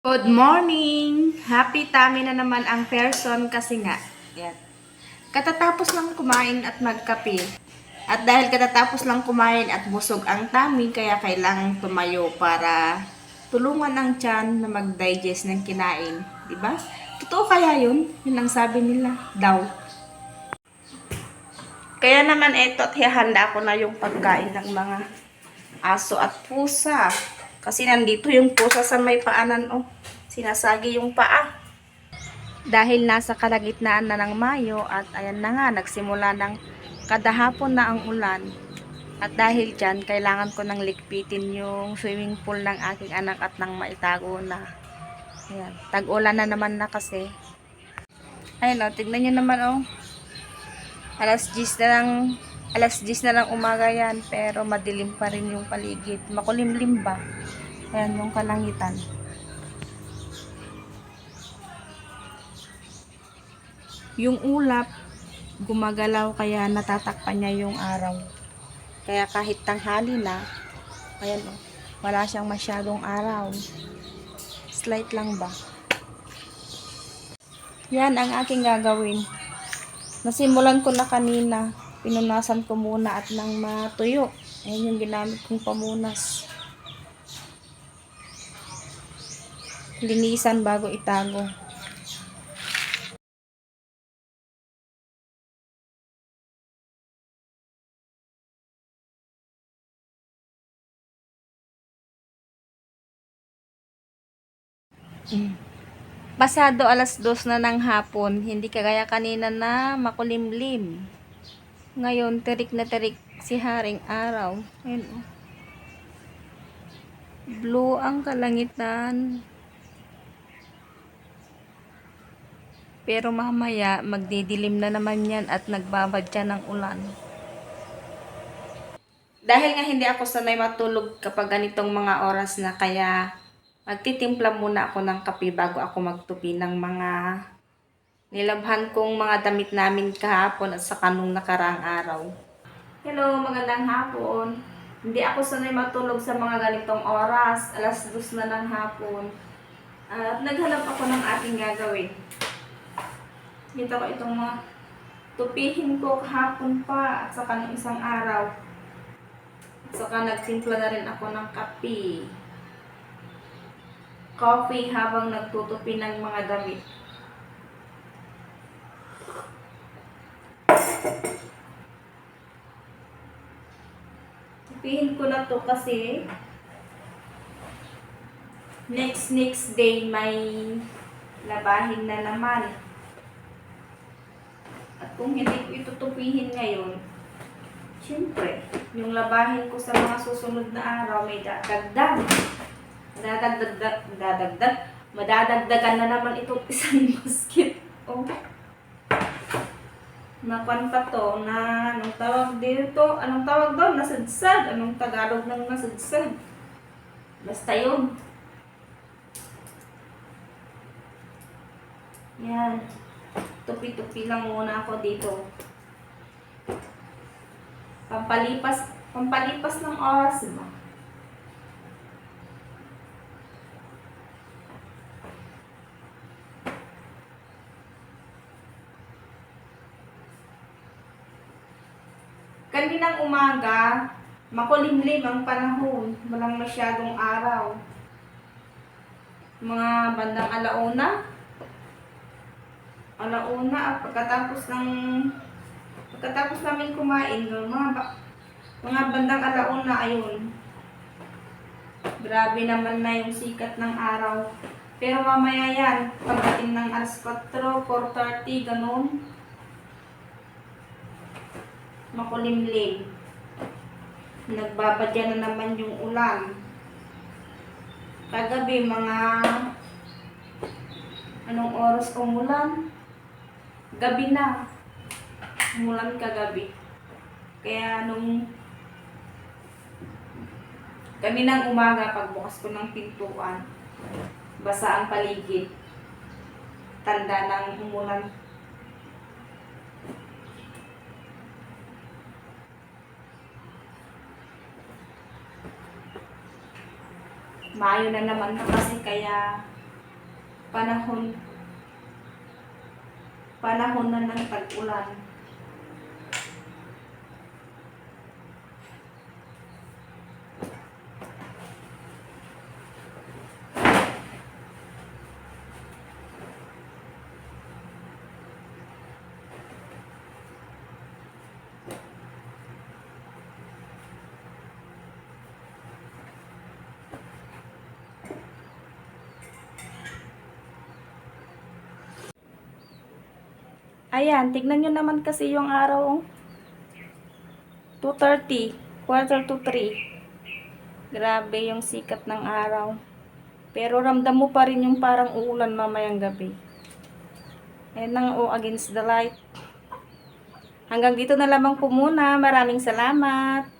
Good morning! Happy tummy na naman ang person kasi nga. Yan. Katatapos lang kumain at magkape. At dahil katatapos lang kumain at busog ang tummy, kaya kailangang tumayo para tulungan ang tiyan na mag-digest ng kinain. Diba? Totoo kaya yun? Yun ang sabi nila. Daw. Kaya naman eto at hihanda ko na yung pagkain ng mga aso at pusa. Kasi nandito yung pusa sa may paanan, oh. Sinasagi yung paa. Dahil nasa kalagitnaan na ng Mayo at ayan na nga, nagsimula ng kadahapon na ang ulan. At dahil dyan, kailangan ko nang likpitin yung swimming pool ng aking anak at nang maitago na. Ayan, tag-ulan na naman na kasi. Ayun o, tignan nyo naman o. Alas 10 na lang umaga yan, pero madilim pa rin yung paligid. Makulimlim ba? Ayan yung kalangitan. Yung ulap, gumagalaw kaya natatakpan niya yung araw. Kaya kahit tanghali na, ayan o, wala siyang masyadong araw. Slight lang ba? Yan ang aking gagawin. Nasimulan ko na kanina. Pinunasan ko muna at nang matuyo. Ayan yung ginamit kong pamunas. Linisan bago itago. Pasado alas 2 na ng hapon, hindi kagaya kanina na makulimlim. Ngayon, terik na terik si Haring Araw. Ayun, oh. Blue ang kalangitan. Pero mamaya, magdidilim na naman yan at nagbabadya ng ulan. Dahil nga hindi ako sanay matulog kapag ganitong mga oras na, kaya magtitimpla muna ako ng kape bago ako magtupi ng mga nilabhan kong mga damit namin kahapon at saka nung nakaraang araw. Hello, magandang hapon. Hindi ako sanay matulog sa mga ganitong oras, alas 2 na ng hapon. At naghanap ako ng ating gagawin. Dito ko itong mga tupihin ko kahapon pa at saka ng isang araw. At saka nagtimpla na rin ako ng kape. Coffee habang nagtutupi ng mga damit. Tupihin ko na to kasi next day may labahin na naman. At kung hindi ko itutupihin ngayon, siyempre, yung labahin ko sa mga susunod na araw may dadagdag. Madadagdagan na naman itong isang basket. Oh. Nakuan pa to na, anong tawag dito? Anong tawag doon? Nasadsad. Anong Tagalog ng nasadsad? Basta yun. Yan. Tupi-tupi lang muna ako dito. Pampalipas ng oras ba? Kaninang umaga, makulimlim ang panahon. Walang masyadong araw. Mga bandang alauna at pagkatapos namin kumain, mga bandang alauna, ayun. Grabe naman na yung sikat ng araw. Pero mamaya yan, pagdating ng alas 4, 4:30, ganun. Makulimlim. Nagbabadya na naman yung ulan. Kagabi, mga anong oras umulan? Gabi na. Umulan kagabi. Kaya kaninang umaga, pagbukas ko ng pintuan, basa ang paligid. Tanda ng umulan. Mayo na naman na kasi, kaya panahon panahon na ng tag-ulan. Ayan, tignan nyo naman kasi yung araw. 2:30, quarter to 3. Grabe yung sikat ng araw. Pero ramdam mo pa rin yung parang uulan mamayang gabi. Ayan na nga, oh, against the light. Hanggang dito na lamang po muna. Maraming salamat.